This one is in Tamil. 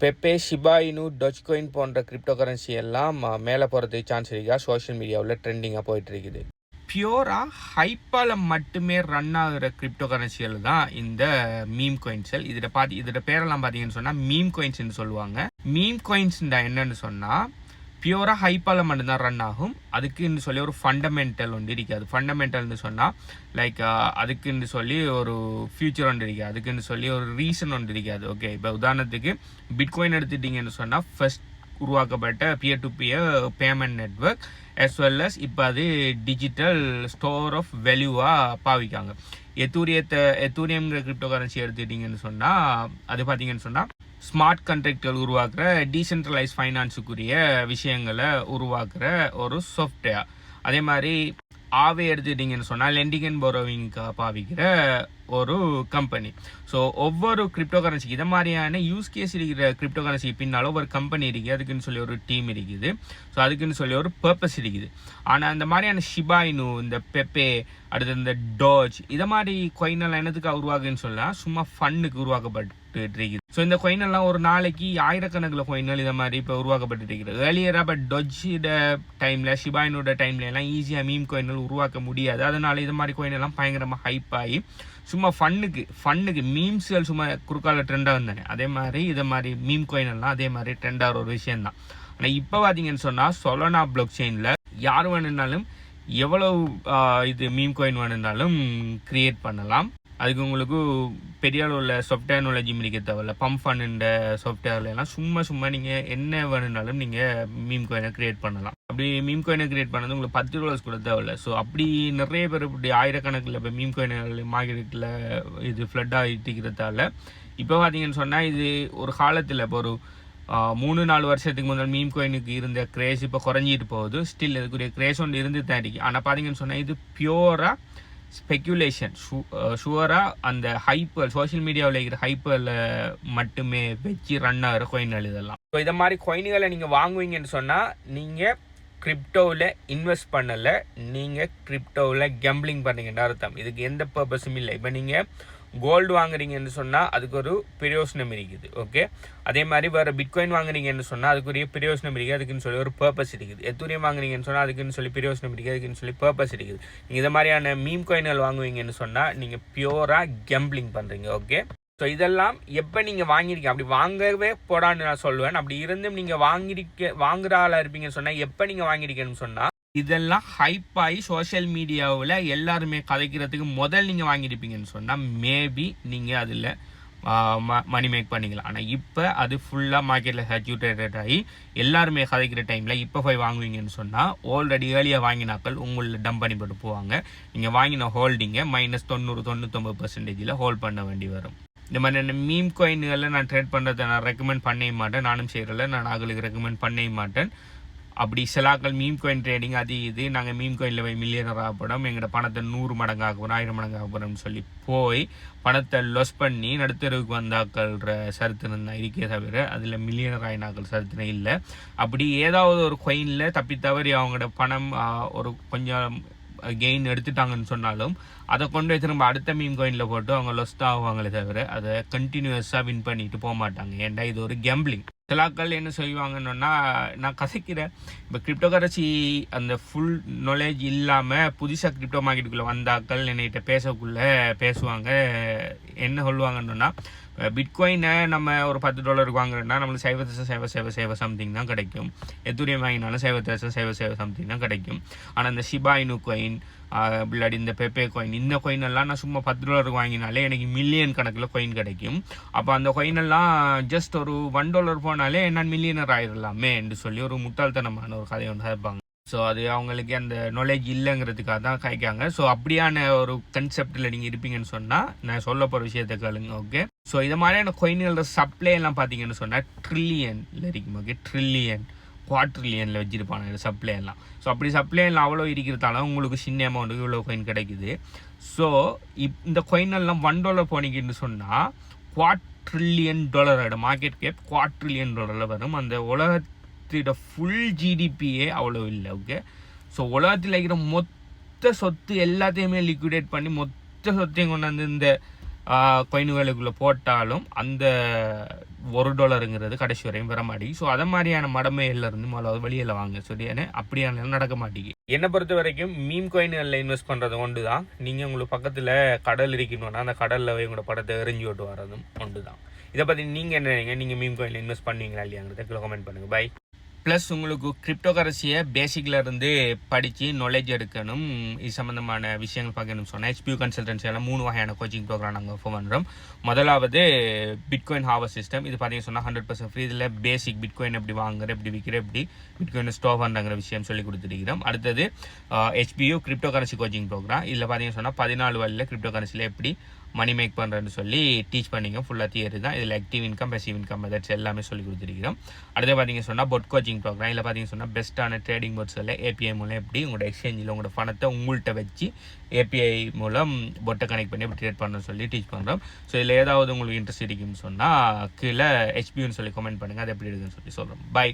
பெப்பே, ஷிபா இனு, டொஜ்கோயின் போன்ற கிரிப்டோ கரன்சி எல்லாம் மேலே போகிறதுக்கு சான்ஸ் இருக்கா? சோஷியல் மீடியாவில் ட்ரெண்டிங்காக போயிட்டு இருக்குது. பியூராக ஹைப்பால் மட்டுமே ரன் ஆகிற கிரிப்டோ கரன்சிகள் தான் இந்த மீம் காயின்ஸ்கள். இதோட பேரெல்லாம் பார்த்தீங்கன்னு சொன்னால் மீம் காயின்ஸ்ன்னு சொல்லுவாங்க. மீம் காயின்ஸ் என்னன்னு சொன்னால் பியூராக ஹைப்பால் மட்டும்தான் ரன் ஆகும். அதுக்குன்னு சொல்லி ஒரு ஃபண்டமெண்டல் ஒன்று இருக்காது. ஃபண்டமெண்டல்னு சொன்னால் லைக் அதுக்குன்னு சொல்லி ஒரு ஃபியூச்சர் ஒன்று இருக்காது. அதுக்குன்னு சொல்லி ஒரு ரீசன் ஒன்று இருக்காது. ஓகே, இப்போ உதாரணத்துக்கு பிட்காயின் எடுத்துட்டிங்கன்னு சொன்னால் ஃபர்ஸ்ட் உருவாக்கப்பட்ட peer to peer payment network as well as இப்போ அது டிஜிட்டல் ஸ்டோர் ஆஃப் வேல்யூவாக பாவிக்காங்க. எத்தூரியம்ங்கிற கிரிப்டோ கரன்சி எடுத்துட்டிங்கன்னு சொன்னால் அது பார்த்தீங்கன்னு சொன்னால் ஸ்மார்ட் கான்ட்ராக்ட்கள் உருவாக்குற டீசென்ட்ரலைஸ் ஃபைனான்ஸுக்குரிய விஷயங்களை உருவாக்குற ஒரு சாஃப்ட்வேர். அதே மாதிரி ஆவே எடுத்துக்கிட்டிங்கன்னு சொன்னால் லெண்டிங் அண்ட் போரோவிங்காக பாவிக்கிற ஒரு கம்பெனி. ஸோ ஒவ்வொரு கிரிப்டோ கரன்சிக்கு இதை மாதிரியான யூஸ் கேஸ் இருக்கிற கிரிப்டோ கரன்சிக்கு பின்னாலும் ஒரு கம்பெனி இருக்குது. அதுக்குன்னு சொல்லி ஒரு டீம் இருக்குது. ஸோ அதுக்குன்னு சொல்லி ஒரு பர்பஸ் இருக்குது. ஆனால் அந்த மாதிரியான ஷிபா இனு, இந்த பெப்பே, அடுத்து இந்த டோஜ், இதை மாதிரி கொயினெல்லாம் என்னத்துக்காக உருவாக்குன்னு சொல்லலாம், சும்மா ஃபன்னுக்கு உருவாக்கப்பட்டு இருக்குது. ஸோ இந்த கொயினெல்லாம் ஒரு நாளைக்கு ஆயிரக்கணக்கில் கொயின்கள் இதை மாதிரி இப்போ உருவாக்கப்பட்டு இருக்குது. ஏர்லியராக பட் டொஜ்ஜோட டைமில், ஷிபாயினோட டைம்ல எல்லாம் ஈஸியாக மீம் கொயின்கள் உருவாக்க முடியாது. அதனால இது மாதிரி கொயினெல்லாம் பயங்கரமாக ஹைப் ஆகி சும்மா ஃபன்னுக்கு மீம்ஸ்கள் சும்மா குறுக்கால ட்ரெண்டாக வந்தானே, அதே மாதிரி இதை மாதிரி மீம் கொயினெல்லாம் அதே மாதிரி ட்ரெண்டாகிற ஒரு விஷயந்தான். ஆனால் இப்போ பார்த்தீங்கன்னு சொன்னால் சொலனா பிளாக் செயினில் யார் வேணுன்னாலும் எவ்வளவு இது மீம் காயின் வேணுன்னாலும் கிரியேட் பண்ணலாம். அதுக்கு உங்களுக்கு பெரிய அளவில் சாஃப்ட்வேர் நாலேஜ் இருக்க தேவையில்ல. பம்ப் ஃபண்ட் சாஃப்ட்வேர்லாம் சும்மா நீங்கள் என்ன வேணுனாலும் நீங்கள் மீம் காயினை கிரியேட் பண்ணலாம். அப்படி மீம் காயினை கிரியேட் பண்ணது உங்களுக்கு $10 கூட தேவையில்ல. ஸோ அப்படி நிறைய பேர் இப்படி ஆயிரக்கணக்கில் இப்போ மீம் காயின்கள் மார்க்கெட்டில் இது ஃப்ளட் ஆகிட்டு இருக்கிறதால இப்போ பார்த்தீங்கன்னு சொன்னால் இது ஒரு காலத்தில் இப்போ ஒரு 3-4 வருஷத்துக்கு முதல் மீம் காயினுக்கு இருந்த கிரேஸ் இப்போ குறைஞ்சிட்டு போகுது. ஸ்டில் இதுக்குரிய கிரேஸ் ஒன்று இருந்து தான் இருக்கு. ஆனால் பார்த்தீங்கன்னு சொன்னால் இது பியூராக ஸ்பெக்குலேஷன். ஷுவராக அந்த ஹைப்பர் சோஷியல் மீடியாவில் இருக்கிற ஹைப்பரில் மட்டுமே வச்சு ரன் ஆகிற காயின்கள் இதெல்லாம். ஸோ இதை மாதிரி காயின்களை நீங்கள் வாங்குவீங்கன்னு சொன்னால் நீங்கள் கிரிப்டோவில் இன்வெஸ்ட் பண்ணலை, நீங்கள் கிரிப்டோவில் கேம்பிளிங் பண்ணீங்கன்னு அர்த்தம். இதுக்கு எந்த பர்பஸும் இல்லை. இப்போ நீங்கள் கோல்டு வாங்குறீங்கன்னு சொன்னால் அதுக்கு ஒரு பிரயோசனம் இருக்குது. ஓகே, அதே மாதிரி வேறு பிட்காயின் வாங்குறீங்கன்னு சொன்னால் அதுக்குரிய பிரயோசனம் இருக்குது. அதுக்குன்னு சொல்லி ஒரு பர்பஸ் இருக்குது. எத்தூரியம் வாங்குறீங்கன்னு சொன்னால் அதுக்குன்னு சொல்லி பிரயோசனம் இருக்குது. அதுக்குன்னு சொல்லி பர்பஸ் இருக்குது. நீங்கள் இதை மாதிரியான மீம் காயின்கள் வாங்குவீங்கன்னு சொன்னால் நீங்கள் பியூராக கேம்பிளிங் பண்ணுறீங்க. ஓகே, ஸோ இதெல்லாம் எப்போ நீங்கள் வாங்கியிருக்கீங்க, அப்படி வாங்கவே போடான்னு நான் சொல்லுவேன். அப்படி இருந்தும் நீங்கள் வாங்குற ஆளாக இருப்பீங்கன்னு சொன்னால் எப்போ நீங்கள் வாங்கியிருக்கேன்னு சொன்னால் இதெல்லாம் ஹைப் ஆகி சோஷியல் மீடியாவில் எல்லாருமே கதைக்கிறதுக்கு முதல் நீங்கள் வாங்கியிருப்பீங்கன்னு சொன்னால் மேபி நீங்கள் அதில் மணி மேக் பண்ணிக்கலாம். ஆனால் இப்போ அது ஃபுல்லாக மார்க்கெட்டில் சேச்சுரேட்டட் ஆகி எல்லாருமே கதைக்கிற டைமில் இப்போ போய் வாங்குவீங்கன்னு சொன்னால் ஆல்ரெடி ஏர்லியாக வாங்கினாக்கள் உங்களில் டம்ப் பண்ணி போட்டு போவாங்க. நீங்கள் வாங்கின ஹோல்டிங்கை -90-99% ஹோல்ட் பண்ண வேண்டி வரும். இந்த மாதிரி மீம் காயின்களில் நான் ட்ரேட் பண்ணுறதை நான் ரெக்கமெண்ட் பண்ணவே மாட்டேன். நானும் செய்கிறல, நான் ஆகளுக்கு ரெக்கமெண்ட் பண்ணவே மாட்டேன். அப்படி சிலாக்கள் மீம் காயின் ட்ரேடிங் அது இது நாங்கள் மீம் காயினில் போய் மில்லியனர் ஆகப்படும், எங்களோட பணத்தை 100 மடங்கு ஆகப்படும், 1000 மடங்கு ஆகப்படும்னு சொல்லி போய் பணத்தை லொஸ் பண்ணி நடுத்தருவுக்கு வந்தாக்கள்ற சரித்திரம் தான் இருக்கே தவிர அதில் மில்லியனர் ஆயினாக்கள் சரித்திரம் இல்லை. அப்படி ஏதாவது ஒரு காயினில் தப்பி தவறி அவங்களோட பணம் ஒரு கொஞ்சம் கெயின் எடுத்துட்டாங்கன்னு சொன்னாலும் அதை கொண்டு போய் திரும்ப அடுத்த மீம் காயினில் போட்டு அவங்க லொஸ்ட் ஆகுவாங்களே தவிர அதை கண்டினியூஸாக வின் பண்ணிட்டு போக மாட்டாங்க. ஏன்டா இது ஒரு கேம்பிளிங். சிலாக்கள் என்ன செய்வாங்கன்னா, நான் கதைக்கிறேன் இப்போ கிரிப்டோ கரன்சி அந்த ஃபுல் நாலேஜ் இல்லாமல் புதுசாக கிரிப்டோ மார்க்கெட்டுக்குள்ளே வந்தாக்கள் என்கிட்ட பேசுவாங்க. என்ன சொல்லுவாங்கன்னா, பிட்காயினை நம்ம ஒரு $10 வாங்குறோன்னா நம்மளுக்கு 0.007 சம்திங் தான் கிடைக்கும். எத்தூரியம் வாங்கினாலும் 0.007 சம்திங் தான் கிடைக்கும். ஆனால் இந்த ஷிபா இனு காயின், இல்லாடி இந்த பெப்பே காயின், இந்த காயின் எல்லாம் நான் சும்மா $10 வாங்கினாலே எனக்கு மில்லியன் கணக்கில் காயின் கிடைக்கும். அப்போ அந்த காயின் எல்லாம் ஜஸ்ட் ஒரு $1 போனாலே நான் மில்லியனர் ஆயிடலாமே என்று சொல்லி ஒரு முட்டாள்தனமான ஒரு கதையை ஒன்று கேட்பாங்க. ஸோ அது அவங்களுக்கு அந்த நாலேஜ் இல்லைங்கிறதுக்காக தான் காய்க்காங்க. ஸோ அப்படியான ஒரு கன்செப்டில் நீங்கள் இருப்பீங்கன்னு சொன்னால் நான் சொல்ல போகிற விஷயத்தை கேளுங்க. ஓகே, ஸோ இது மாதிரியான காயின்களோட சப்ளை எல்லாம் பார்த்தீங்கன்னு சொன்னால் ட்ரில்லியனில் இருக்கும். ஓகே, ட்ரில்லியன் குவாட்ரில்லியனில் வச்சுருப்பாங்க இந்த சப்ளை எல்லாம். ஸோ அப்படி சப்ளை எல்லாம் அவ்வளோ இருக்கிறதால உங்களுக்கு சின்ன அமௌண்ட்டுக்கு இவ்வளோ காயின் கிடைக்குது. ஸோ இந்த காயினெல்லாம் $1 போனீங்கன்னு சொன்னால் $250 ஆகிடும். மார்க்கெட் கேப் $250 வரும். அந்த உலகத்தோட ஃபுல் ஜிடிபியே அவ்வளோ இல்லை. ஓகே, ஸோ உலகத்தில் இருக்கிற மொத்த சொத்து எல்லாத்தையுமே லிக்விடேட் பண்ணி மொத்த சொத்தையும் கொண்டாந்து இந்த காயின்களுக்குள்ளே போட்டாலும் அந்த $1 கடைசி வரையும் வர மாட்டேங்குது. ஸோ அதை மாதிரியான மடமையிலேருந்து முதல்ல வெளியில் வாங்க சரியானே, அப்படியான நடக்க மாட்டேங்குது. என்னை பொறுத்த வரைக்கும் மீம் காயின்களில் இன்வெஸ்ட் பண்ணுறது ஒன்று தான். நீங்கள் உங்களுக்கு பக்கத்தில் கடல் இருக்கணும்னா அந்த கடலில் போய் உங்களோட படத்தை எரிஞ்சு விட்டு வரதும் ஒன்று தான். இதை பற்றி நீங்கள் என்ன நினைங்க, நீங்கள் மீம் காயினில் இன்வெஸ்ட் பண்ணுவீங்களா இல்லையாங்கிறத கமெண்ட் பண்ணுங்கள். பை. ப்ளஸ் உங்களுக்கு கிரிப்டோ கரன்சியை பேசிக்லேருந்து படித்து நாலேஜ் எடுக்கணும், இது சம்மந்தமான விஷயங்கள் பார்க்கணும்னு சொன்னால் HPU கன்சல்டன்சியால் 3 வகையான கோச்சிங் ப்ரோக்ராம் நாங்கள் ஆஃபர் பண்ணுறோம். முதலாவது பிட்காயின் ஹார்வெஸ்ட் சிஸ்டம். இது பார்த்தீங்கன்னா சொன்னால் 100% ஃப்ரீ. இதில் பேசிக் பிட்காயின் எப்படி வாங்குற, எப்படி விற்கிற, எப்படி பிட்காயின் ஸ்டோர் பண்ணுறங்கிற விஷயம் சொல்லி கொடுத்துருக்கிறோம். அடுத்தது HPU crypto currency coaching programme. இதில் பார்த்தீங்கன்னா சொன்னால் 14 வழியில் கிரிப்டோ கரன்சியில் எப்படி மணி மேக் பண்ணுறேன்னு சொல்லி டீச் பண்ணிங்க. ஃபுல்லாக தியரி தான். இதில் active income, passive income methods எல்லாமே சொல்லி கொடுத்துருக்கிறோம். அடுத்து பார்த்தீங்கன்னா சொன்னால் பொட் கோச்சிங் ப்ரோக்ராம். இதில் பார்த்தீங்கன்னா சொன்னால் பெஸ்ட்டான ட்ரேடிங் பொட்ஸில் API மூலம் எப்படி உங்களோட எக்ஸ்சேஞ்சில் உங்களோட பணத்தை உங்கள்கிட்ட வச்சு API மூலம் பொட்டை கனெக்ட் பண்ணி எப்படி ட்ரேட் பண்ணுறோன்னு சொல்லி டீச் பண்ணுறோம். ஸோ இதில் ஏதாவது உங்களுக்கு இன்ட்ரெஸ்ட் இருக்குன்னு சொன்னால் கீழே HPUன்னு சொல்லி கமெண்ட் பண்ணுங்கள், அது எப்படி இருக்குன்னு சொல்லி சொல்கிறோம். பை.